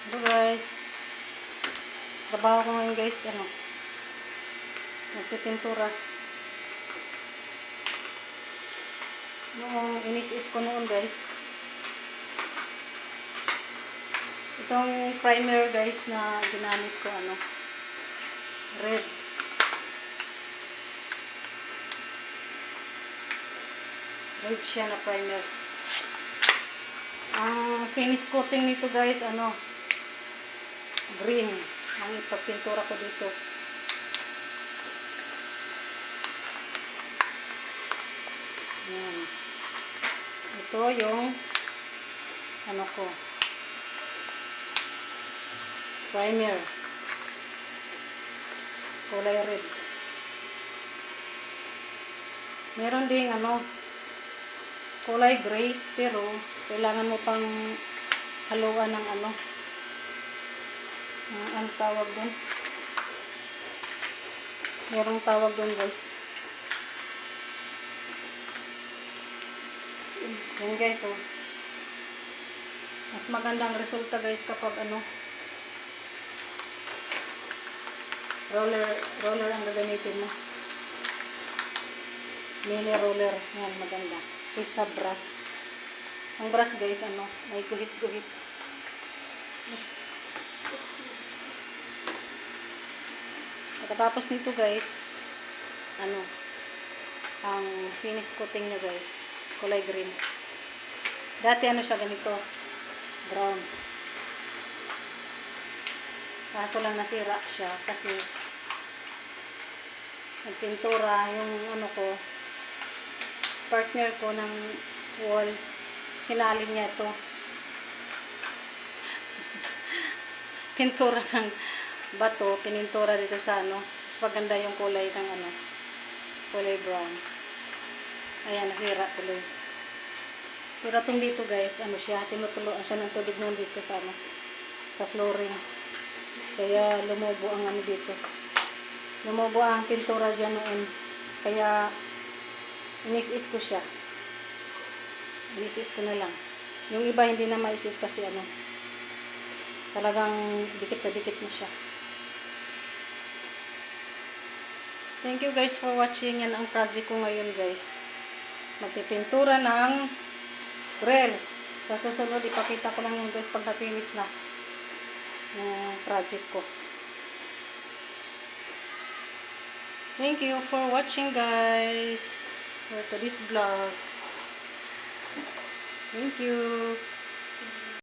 Hello guys. Trabaho ko ngayon guys, magpipintura. Noong inis-is ko noon guys. Itong primer guys na ginamit ko red. Red siya na primer. Ang finish coating nito guys, green. Ang ipagpintura ko dito. Yan. Ito yung primer. Kulay red. Meron ding kulay gray, pero kailangan mo pang haluan ng ang tawag doon. Merong tawag doon guys. Yan guys, oh. Mas magandang resulta guys kapag roller ang gagamitin mo. Mini roller. Yan, maganda. Kaysa brush. Ang brush guys, may guhit-guhit. Pagkatapos nito guys, ang finish coating niya guys, kulay green. Dati siya ganito, brown. Kaso lang nasira siya kasi nagpintura yung partner ko ng wall, sinalin niya ito. Pintura ng bato, pinintura dito sa mas maganda yung kulay ng kulay brown. Ayan, nasira tuloy. Pero itong dito guys, siya, tinutuloan siya ng tubig nun dito sa sa flooring. Kaya lumubo ang dito. Lumubo ang pintura dyan noon. Kaya inis-is ko siya. Inis-is ko na lang. Yung iba hindi na maisis kasi talagang dikit na dikit na siya. Thank you guys for watching. Yan ang project ko ngayon guys. Magpipintura ng grills. Sa susunod ipakita ko lang yung guys pag na-finish na yung project ko. Thank you for watching guys for today's vlog. Thank you.